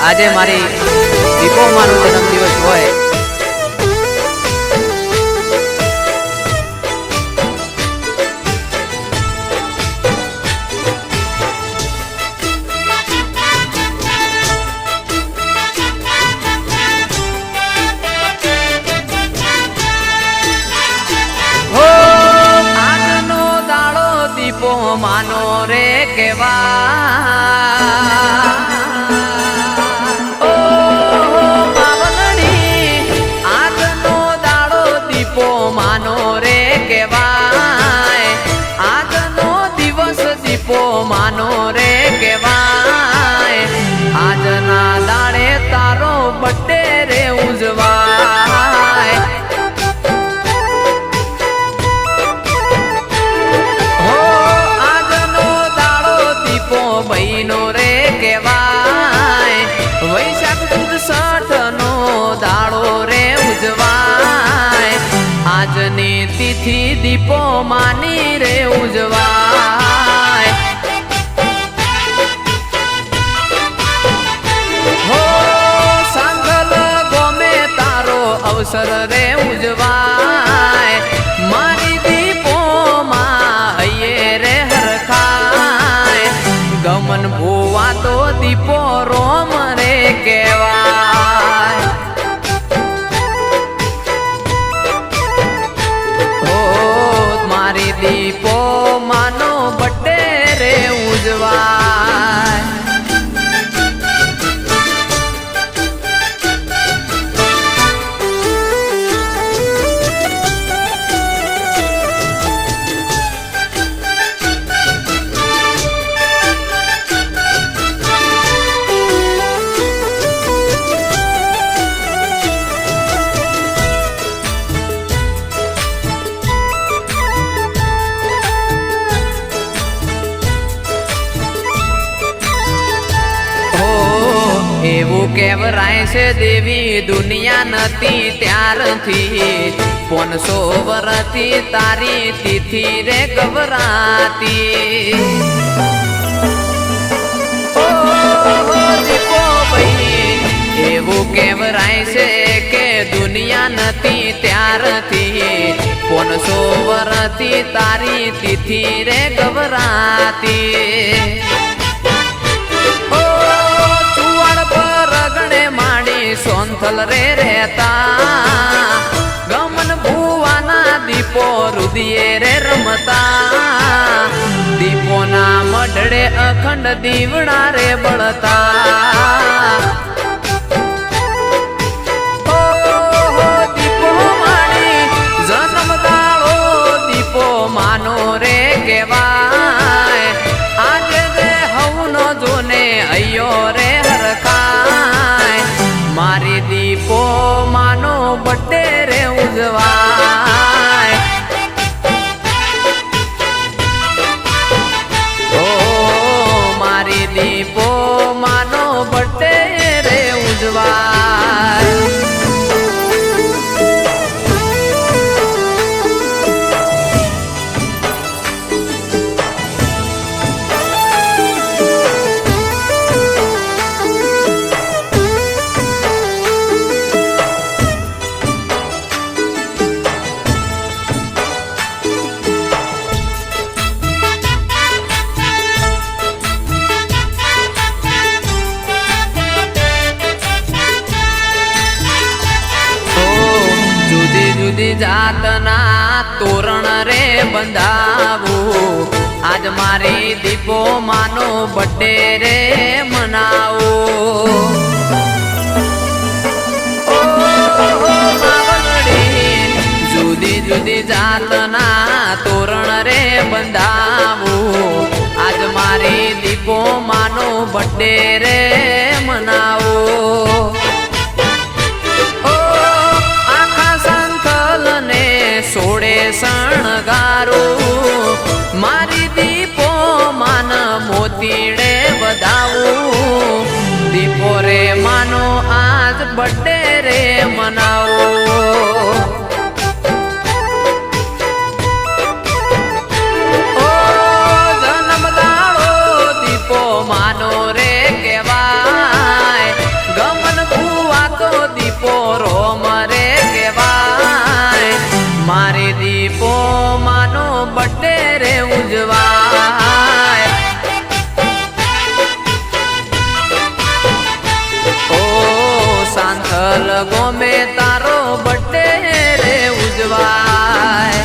આજે મારી દીપોમાનો જન્મદિવસ હોય માનો રે કેવા ઓ માવલડી આજનો દાડો દીપો માનો રે કેવાય આજનો દિવસ દીપો માનો રે કેવાય આજના દાડે તારો બર્થડે રે ઉજવાય બહેનો રે કેવાય વૈશાખ સુદ 60 નો દાડો રે ઉજવાય આજની તિથિ દીપો માની રે ઉજવાય હો સાંગલ ગોમે તારો અવસર રે ઉજવાય મારી દીપો માં હૈયે રે હરખાય ગમન ભુવા તો દીપો રોમ રે કેવાય ઓ મારી દીપો માનો બર્થડે રે ઉજવાય એવું કેવરાય છે દેવી દુનિયા નથી ત્યારથી 500 વર્ષથી તારી તિથિ રે ગભરાતી એવું કેવરાય છે કે દુનિયા નથી ત્યારથી 500 વર્ષથી તારી તિથિ રે ગભરાતી સોનથલ રે રહેતા ગમન ભુવાના દીપો રુદિયે રે રમતા દીપોના મઢડે અખંડ દીવડા રે બળતા દીપો માણી જન્મ દાડો દીપો માનો રે કેવાય આજે જે હવનો જોને અયો રે હરખાય મારી દીપો માનો બર્થડે રે ઉજવાય ઓ મારી દીપો માનો બર્થડે રે ઉજવાય જાતના તોરણ રે બંધાવું આજ મારી દીપો માનો બર્થડે રે મનાવો જુદી જુદી જાતના તોરણ રે બંધાવું આજ મારી દીપો માનો બર્થડે રે મનાવો સોડે શણગારો મારી દીપો માન મોતીડે વધાવું દીપો રે માનો આજ બર્થડે રે મનાવો જન્મ દાડો દીપો માનો રે કેવાય ઉજવાય ઓ સાંથલ ગોમે તારો બર્થડે રે ઉજવાય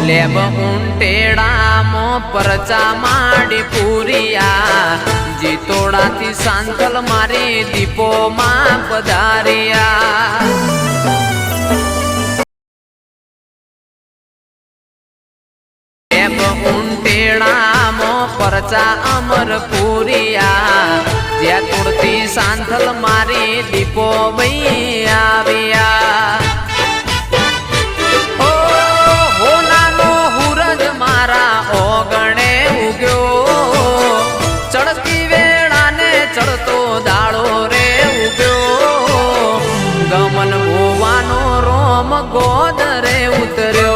લેબ ઊંટેડામો પરચા માડી પૂરિયા જીતોડાથી સાંથલ મારી દીપોમાં પધારિયા લેબ ઊંટેડામો પરચા અમર પૂરિયા જ્યાં તોડતી સાંથલ મારી દીપો ભાઈ આવ્યા ઓગણે ઉગ્યો ચડતી વેળાને ચડતો દાળો રે ઉગ્યો ગમન ભુવાનો રોમ ગોદરે ઉતર્યો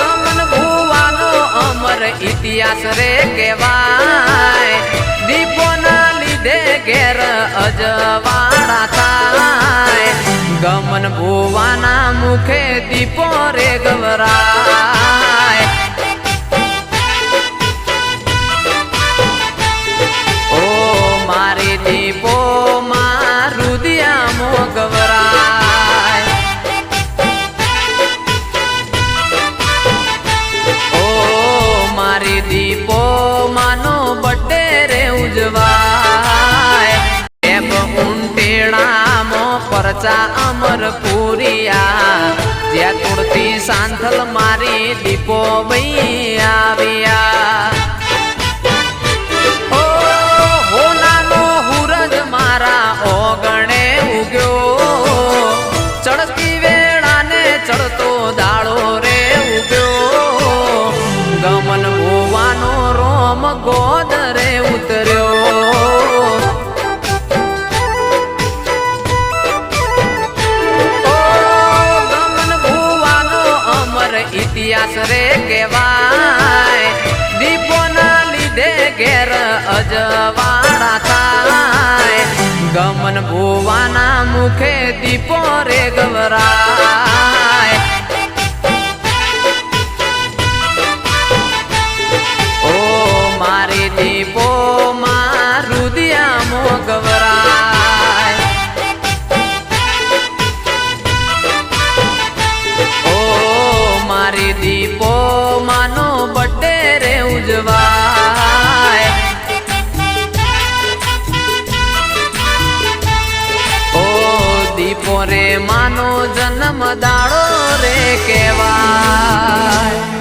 ગમન ભુવાનો અમર ઇતિહાસ રે કહેવાય દીપોના લીધે ઘેર અજવાળા થાય ગમન ભુવાના મુખે દીપો રે ગવરાય ઓ મારી દીપો માં રુદિયામો ગવરાય ઓ મારી દીપો માનો બર્થડે રે ઉજવાય એમ ઊંટેડામો પરચા અમર પૂરિયા જ્યાં તોડતી સાંથલ મારી દીપો ભાઈ આવ્યા ઓ હોનાનો હુરજ મારા ઓગણે ઉગ્યો ચડતી વેળાને ચડતો દાળો રે ઉગ્યો ગમન ભુવાનો રોમ ગોદરે ઉતર્યો ઇતિહાસ રે કહેવાય દીપોના લીધે ઘેર અજવાળા થાય ગમન ભુવાના મુખે દીપો રે ગવરાય ઓ મારી દીપો માં રુદિયામો ગવરાય મારી દીપો માનો બર્થડે રે ઉજવાય ઓ દીપો રે માનો જન્મ દાડો રે કહેવાય